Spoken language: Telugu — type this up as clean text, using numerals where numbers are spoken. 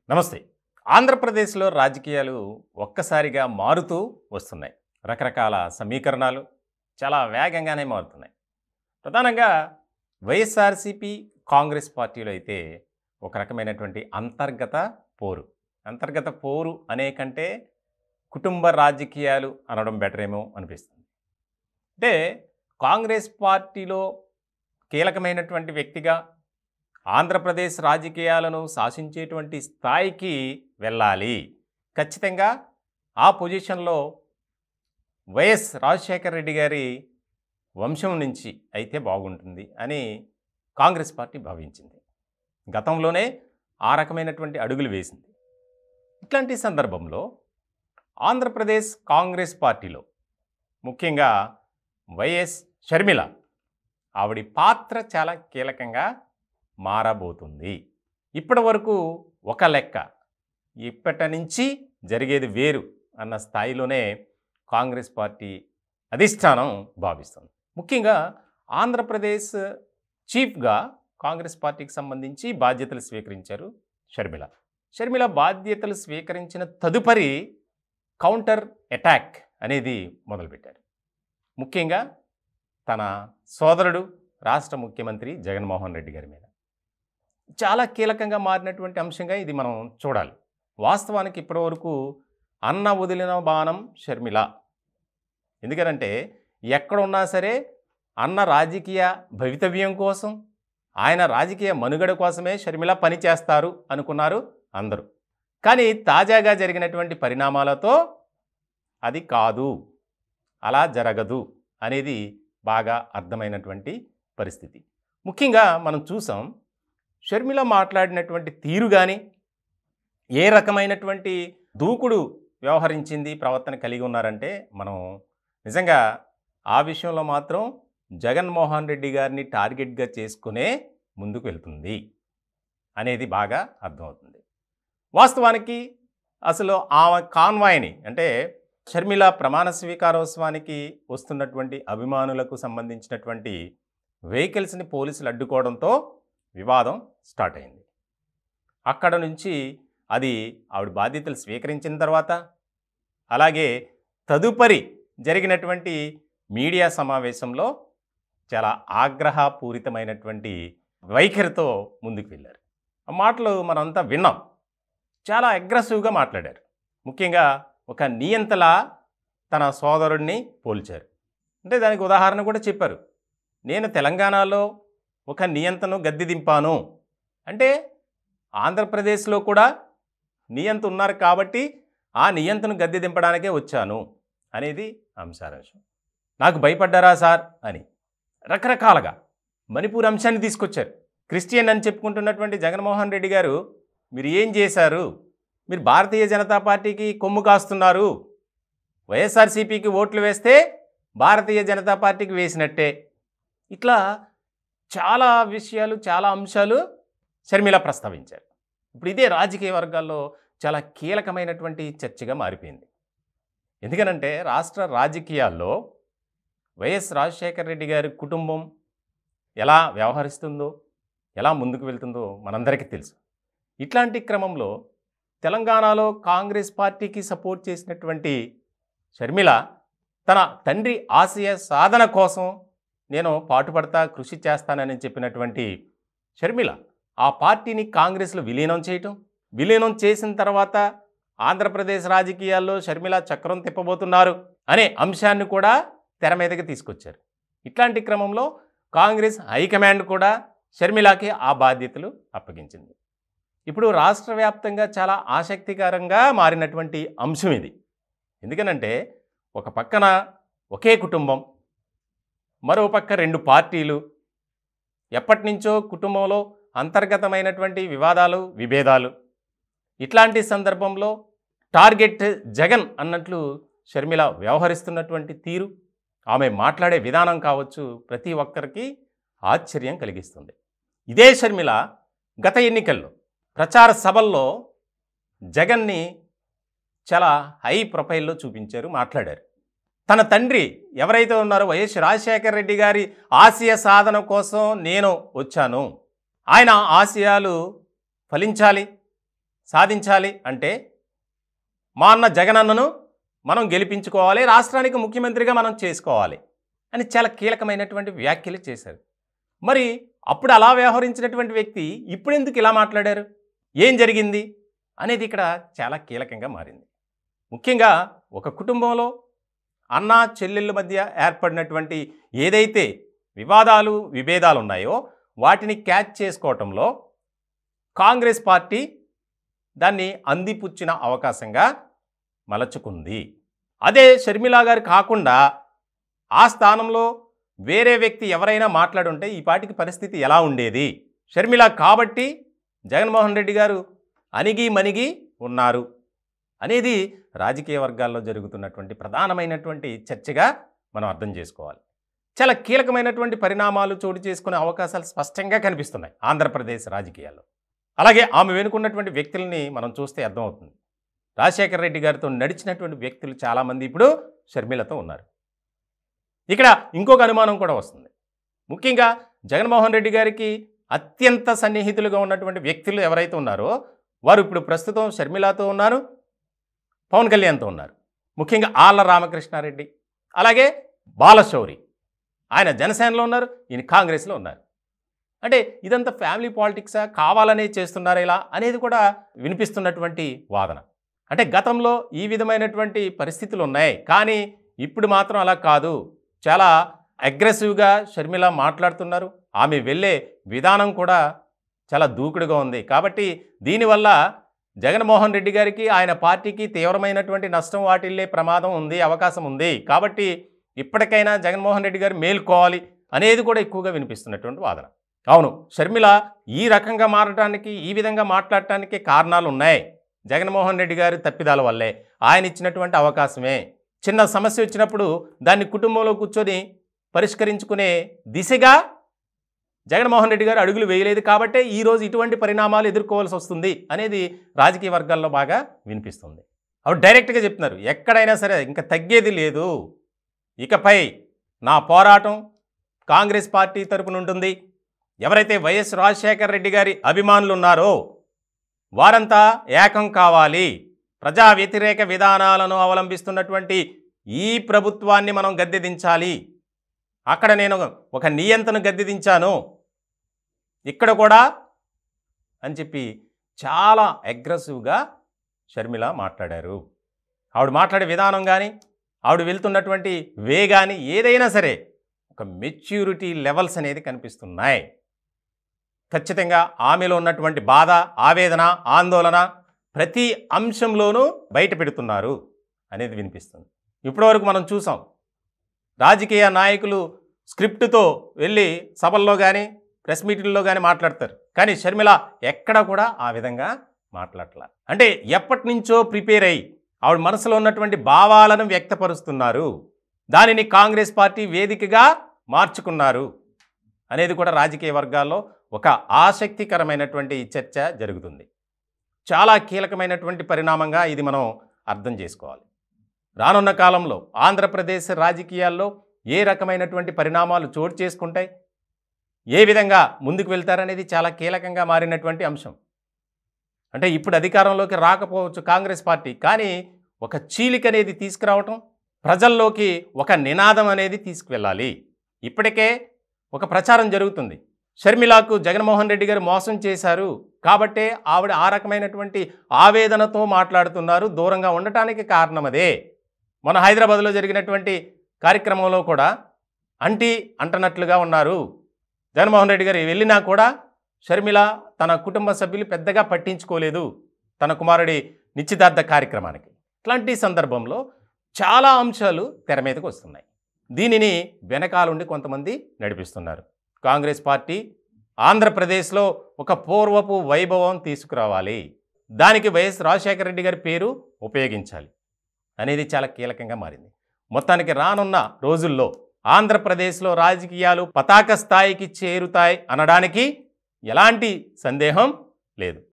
నమస్తే. ఆంధ్రప్రదేశ్‌లో రాజకీయాలు ఒక్కసారిగా మారుతూ వస్తున్నాయి. రకరకాల సమీకరణాలు చాలా వేగంగానే మారుతున్నాయి. ప్రధానంగా వైఎస్ఆర్‌సీపీ, కాంగ్రెస్ పార్టీలో అయితే ఒక రకమైనటువంటి అంతర్గత పోరు. అంతర్గత పోరు అనే కంటే కుటుంబ రాజకీయాలు అనడం బెటరేమో అనిపిస్తుంది. అంటే కాంగ్రెస్ పార్టీలో కీలకమైనటువంటి వ్యక్తిగా ఆంధ్రప్రదేశ్ రాజకీయాలను శాసించేటువంటి స్థాయికి వెళ్ళాలి. ఖచ్చితంగా ఆ పొజిషన్‌లో వైఎస్ రాజశేఖర రెడ్డి గారి వంశం నుంచి అయితే బాగుంటుంది అని కాంగ్రెస్ పార్టీ భావించింది. గతంలోనే ఆ రకమైనటువంటి అడుగులు వేసింది. ఇట్లాంటి సందర్భంలో ఆంధ్రప్రదేశ్ కాంగ్రెస్ పార్టీలో ముఖ్యంగా వైఎస్ షర్మిల ఆవిడ పాత్ర చాలా కీలకంగా మారబోతుంది. ఇప్పటి వరకు ఒక లెక్క, ఇప్పటి నుంచి జరిగేది వేరు అన్న స్థాయిలోనే కాంగ్రెస్ పార్టీ అధిష్టానం భావిస్తుంది. ముఖ్యంగా ఆంధ్రప్రదేశ్ చీఫ్గా కాంగ్రెస్ పార్టీకి సంబంధించి బాధ్యతలు స్వీకరించారు షర్మిల. షర్మిల బాధ్యతలు స్వీకరించిన తదుపరి కౌంటర్ అటాక్ అనేది మొదలుపెట్టారు. ముఖ్యంగా తన సోదరుడు రాష్ట్ర ముఖ్యమంత్రి జగన్మోహన్ రెడ్డి గారి మీద చాలా కీలకంగా మారినటువంటి అంశంగా ఇది మనం చూడాలి. వాస్తవానికి ఇప్పటివరకు అన్న వదిలిన బాణం షర్మిల. ఎందుకనంటే ఎక్కడున్నా సరే అన్న రాజకీయ భవితవ్యం కోసం, ఆయన రాజకీయ మనుగడ కోసమే షర్మిల పనిచేస్తారు అనుకున్నారు అందరూ. కానీ తాజాగా జరిగినటువంటి పరిణామాలతో అది కాదు, అలా జరగదు అనేది బాగా అర్థమైనటువంటి పరిస్థితి. ముఖ్యంగా మనం చూసాం షర్మిల మాట్లాడినటువంటి తీరు కానీ, ఏ రకమైనటువంటి దూకుడు వ్యవహరించింది, ప్రవర్తన కలిగి ఉన్నారంటే మనం నిజంగా ఆ విషయంలో మాత్రం జగన్మోహన్ రెడ్డి గారిని టార్గెట్గా చేసుకునే ముందుకు వెళ్తుంది అనేది బాగా అర్థమవుతుంది. వాస్తవానికి అసలు ఆమె కాన్వాయ్ని అంటే షర్మిల ప్రమాణ స్వీకారోత్సవానికి వస్తున్నటువంటి అభిమానులకు సంబంధించినటువంటి వెహికల్స్ని పోలీసులు అడ్డుకోవడంతో వివాదం స్టార్ట్ అయింది. అక్కడ నుంచి అది ఆవిడ బాధ్యతలు స్వీకరించిన తర్వాత, అలాగే తదుపరి జరిగినటువంటి మీడియా సమావేశంలో చాలా ఆగ్రహపూరితమైనటువంటి వైఖరితో ముందుకు వెళ్ళారు. ఆ మాటలు మనంతా విన్నాం. చాలా అగ్రెసివ్గా మాట్లాడారు. ముఖ్యంగా ఒక నియంతలా తన సోదరుడిని పోల్చారు. అంటే దానికి ఉదాహరణ కూడా చెప్పారు. నేను తెలంగాణలో ఒక నియంతను గద్దె దింపాను అంటే ఆంధ్రప్రదేశ్లో కూడా నియంత ఉన్నారు కాబట్టి ఆ నియంతను గద్దె దింపడానికే వచ్చాను అనేది అంశాంశం. నాకు భయపడ్డారా సార్ అని రకరకాలుగా మణిపూర్ అంశాన్ని తీసుకొచ్చారు. క్రిస్టియన్ అని చెప్పుకుంటున్నటువంటి జగన్మోహన్ రెడ్డి గారు, మీరు ఏం చేశారు? మీరు భారతీయ జనతా పార్టీకి కొమ్ము కాస్తున్నారు. వైఎస్ఆర్సీపీకి ఓట్లు వేస్తే భారతీయ జనతా పార్టీకి వేసినట్టే. ఇట్లా చాలా విషయాలు, చాలా అంశాలు షర్మిల ప్రస్తావించారు. ఇప్పుడు ఇదే రాజకీయ వర్గాల్లో చాలా కీలకమైనటువంటి చర్చగా మారిపోయింది. ఎందుకనంటే రాష్ట్ర రాజకీయాల్లో వైఎస్ రాజశేఖర రెడ్డి గారి కుటుంబం ఎలా వ్యవహరిస్తుందో, ఎలా ముందుకు వెళ్తుందో మనందరికీ తెలుసు. ఇట్లాంటి క్రమంలో తెలంగాణలో కాంగ్రెస్ పార్టీకి సపోర్ట్ చేసినటువంటి షర్మిల తన తండ్రి ఆశయ సాధన కోసం నేను పాటుపడతా, కృషి చేస్తానని చెప్పినటువంటి షర్మిల ఆ పార్టీని కాంగ్రెస్లో విలీనం చేయటం, విలీనం చేసిన తర్వాత ఆంధ్రప్రదేశ్ రాజకీయాల్లో షర్మిల చక్రం తిప్పబోతున్నారు అనే అంశాన్ని కూడా తెర మీదకి తీసుకొచ్చారు. ఇట్లాంటి క్రమంలో కాంగ్రెస్ హైకమాండ్ కూడా షర్మిలకి ఆ బాధ్యతలు అప్పగించింది. ఇప్పుడు రాష్ట్ర వ్యాప్తంగా చాలా ఆసక్తికరంగా మారినటువంటి అంశం ఇది. ఎందుకనంటే ఒక పక్కన ఒకే కుటుంబం, మరో పక్క రెండు పార్టీలు, ఎప్పటి నుంచో కుటుంబంలో అంతర్గతమైనటువంటి వివాదాలు, విభేదాలు. ఇట్లాంటి సందర్భంలో టార్గెట్ జగన్ అన్నట్లు షర్మిల వ్యవహరిస్తున్నటువంటి తీరు, ఆమె మాట్లాడే విధానం కావచ్చు, ప్రతి ఒక్కరికి ఆశ్చర్యం కలిగిస్తుంది. ఇదే షర్మిల గత ఎన్నికల్లో ప్రచార సభల్లో జగన్ని చాలా హై ప్రొఫైల్లో చూపించారు, మాట్లాడారు. తన తండ్రి ఎవరైతే ఉన్నారో వైఎస్ రాజశేఖర రెడ్డి గారి ఆశయ సాధన కోసం నేను వచ్చాను, ఆయన ఆశయాలు ఫలించాలి, సాధించాలి అంటే మా అన్న జగనన్నను మనం గెలిపించుకోవాలి, రాష్ట్రానికి ముఖ్యమంత్రిగా మనం చేసుకోవాలి అని చాలా కీలకమైనటువంటి వ్యాఖ్యలు చేశారు. మరి అప్పుడు అలా వ్యవహరించినటువంటి వ్యక్తి ఇప్పుడు ఎందుకు ఇలా మాట్లాడారు, ఏం జరిగింది అనేది ఇక్కడ చాలా కీలకంగా మారింది. ముఖ్యంగా ఒక కుటుంబంలో అన్న చెల్లెళ్ళ మధ్య ఏర్పడినటువంటి ఏదైతే వివాదాలు విభేదాలు ఉన్నాయో వాటిని క్యాచ్ చేసుకోవటంలో కాంగ్రెస్ పార్టీ దాన్ని అందిపుచ్చిన అవకాశంగా మలచుకుంది. అదే షర్మిల గారు కాకుండా ఆ స్థానంలో వేరే వ్యక్తి ఎవరైనా మాట్లాడుంటే ఈ పార్టీకి పరిస్థితి ఎలా ఉండేది? షర్మిల కాబట్టి జగన్మోహన్ రెడ్డి గారు అణిగి మణిగి ఉన్నారు అనేది రాజకీయ వర్గాల్లో జరుగుతున్నటువంటి ప్రధానమైనటువంటి చర్చగా మనం అర్థం చేసుకోవాలి. చాలా కీలకమైనటువంటి పరిణామాలు చోటు చేసుకునే అవకాశాలు స్పష్టంగా కనిపిస్తున్నాయి ఆంధ్రప్రదేశ్ రాజకీయాల్లో. అలాగే ఆమె వెనుకున్నటువంటి వ్యక్తుల్ని మనం చూస్తే అర్థమవుతుంది. రాజశేఖర రెడ్డి గారితో నడిచినటువంటి వ్యక్తులు చాలామంది ఇప్పుడు షర్మిలతో ఉన్నారు. ఇక్కడ ఇంకొక అనుమానం కూడా వస్తుంది. ముఖ్యంగా జగన్మోహన్ రెడ్డి గారికి అత్యంత సన్నిహితులుగా ఉన్నటువంటి వ్యక్తులు ఎవరైతే ఉన్నారో వారు ఇప్పుడు ప్రస్తుతం షర్మిలతో ఉన్నారు, పవన్ కళ్యాణ్తో ఉన్నారు. ముఖ్యంగా ఆళ్ల రామకృష్ణారెడ్డి, అలాగే బాలశౌరి, ఆయన జనసేనలో ఉన్నారు, ఈయన కాంగ్రెస్లో ఉన్నారు. అంటే ఇదంతా ఫ్యామిలీ పాలిటిక్సా, కావాలనే చేస్తున్నారా ఇలా అనేది కూడా వినిపిస్తున్నటువంటి వాదన. అంటే గతంలో ఈ విధమైనటువంటి పరిస్థితులు ఉన్నాయి, కానీ ఇప్పుడు మాత్రం అలా కాదు. చాలా అగ్రెసివ్గా షర్మిల మాట్లాడుతున్నారు. ఆమె వెళ్ళే విధానం కూడా చాలా దూకుడుగా ఉంది. కాబట్టి దీనివల్ల జగన్మోహన్ రెడ్డి గారికి ఆయన పార్టీకి తీవ్రమైనటువంటి నష్టం వాటిల్లే ప్రమాదం ఉంది, అవకాశం ఉంది. కాబట్టి ఇప్పటికైనా జగన్మోహన్ రెడ్డి గారు మేల్కోవాలి అనేది కూడా ఎక్కువగా వినిపిస్తున్నటువంటి వాదన. అవును, షర్మిల ఈ రకంగా మారడానికి, ఈ విధంగా మాట్లాడటానికి కారణాలు ఉన్నాయి. జగన్మోహన్ రెడ్డి గారి తప్పిదాల వల్లే, ఆయన ఇచ్చినటువంటి అవకాశమే. చిన్న సమస్య వచ్చినప్పుడు దాన్ని కుటుంబంలో కూర్చొని పరిష్కరించుకునే దిశగా జగన్మోహన్ రెడ్డి గారు అడుగులు వేయలేదు. కాబట్టే ఈరోజు ఇటువంటి పరిణామాలు ఎదుర్కోవాల్సి వస్తుంది అనేది రాజకీయ వర్గాల్లో బాగా వినిపిస్తుంది. అవి డైరెక్ట్గా చెప్తున్నారు, ఎక్కడైనా సరే ఇంకా తగ్గేది లేదు, ఇకపై నా పోరాటం కాంగ్రెస్ పార్టీ తరపున ఉంటుంది. ఎవరైతే వైఎస్ రాజశేఖర రెడ్డి గారి అభిమానులు ఉన్నారో వారంతా ఏకం కావాలి. ప్రజా వ్యతిరేక విధానాలను అవలంబిస్తున్నటువంటి ఈ ప్రభుత్వాన్ని మనం గద్దెదించాలి. అక్కడ నేను ఒక నియంతను గద్దెదించాను, ఇక్కడ కూడా అని చెప్పి చాలా అగ్రెసివ్గా షర్మిల మాట్లాడారు. ఆవిడ మాట్లాడే విధానం కానీ, ఆవిడ వెళ్తున్నటువంటి వే కానీ ఏదైనా సరే ఒక మెచ్యూరిటీ లెవెల్స్ అనేది కనిపిస్తున్నాయి. ఖచ్చితంగా ఆమెలో ఉన్నటువంటి బాధ, ఆవేదన, ఆందోళన ప్రతి అంశంలోనూ బయట పెడుతున్నారు అనేది వినిపిస్తుంది. ఇప్పటివరకు మనం చూసాం, రాజకీయ నాయకులు స్క్రిప్టుతో వెళ్ళి సభల్లో కానీ ప్రెస్ మీటింగ్లో కానీ మాట్లాడతారు, కానీ షర్మిల ఎక్కడ కూడా ఆ విధంగా మాట్లాడలే. అంటే ఎప్పటి నుంచో ప్రిపేర్ అయ్యి ఆవిడ మనసులో ఉన్నటువంటి భావాలను వ్యక్తపరుస్తున్నారు, దానిని కాంగ్రెస్ పార్టీ వేదికగా మార్చుకున్నారు అనేది కూడా రాజకీయ వర్గాల్లో ఒక ఆసక్తికరమైనటువంటి చర్చ జరుగుతుంది. చాలా కీలకమైనటువంటి పరిణామంగా ఇది మనం అర్థం చేసుకోవాలి. రానున్న కాలంలో ఆంధ్రప్రదేశ్ రాజకీయాల్లో ఏ రకమైనటువంటి పరిణామాలు చోటు చేసుకుంటాయి, ఏ విధంగా ముందుకు వెళ్తారనేది చాలా కీలకంగా మారినటువంటి అంశం. అంటే ఇప్పుడు అధికారంలోకి రాకపోవచ్చు కాంగ్రెస్ పార్టీ, కానీ ఒక చీలిక అనేది తీసుకురావటం, ప్రజల్లోకి ఒక నినాదం అనేది తీసుకువెళ్ళాలి. ఇప్పటికే ఒక ప్రచారం జరుగుతుంది, షర్మిలకు జగన్మోహన్ రెడ్డి గారు మోసం చేశారు కాబట్టే ఆవిడ ఆ రకమైనటువంటి ఆవేదనతో మాట్లాడుతున్నారు, దూరంగా ఉండటానికి కారణం అదే. మన హైదరాబాద్లో జరిగినటువంటి కార్యక్రమంలో కూడా అంటనట్లుగా ఉన్నారు. జగన్మోహన్ రెడ్డి గారు వెళ్ళినా కూడా షర్మిల తన కుటుంబ సభ్యులు పెద్దగా పట్టించుకోలేదు తన కుమారుడి నిశ్చితార్థ కార్యక్రమానికి. ఇట్లాంటి సందర్భంలో చాలా అంశాలు తెర మీదకు వస్తున్నాయి. దీనిని వెనకాలండి కొంతమంది నడిపిస్తున్నారు. కాంగ్రెస్ పార్టీ ఆంధ్రప్రదేశ్లో ఒక పూర్వపు వైభవం తీసుకురావాలి, దానికి వైఎస్ రాజశేఖర రెడ్డి గారి పేరు ఉపయోగించాలి అనేది చాలా కీలకంగా మారింది. మొత్తానికి రానున్న రోజుల్లో ఆంధ్రప్రదేశ్లో రాజకీయాలు పతాక స్థాయికి చేరుతాయి అనడానికి ఎలాంటి సందేహం లేదు.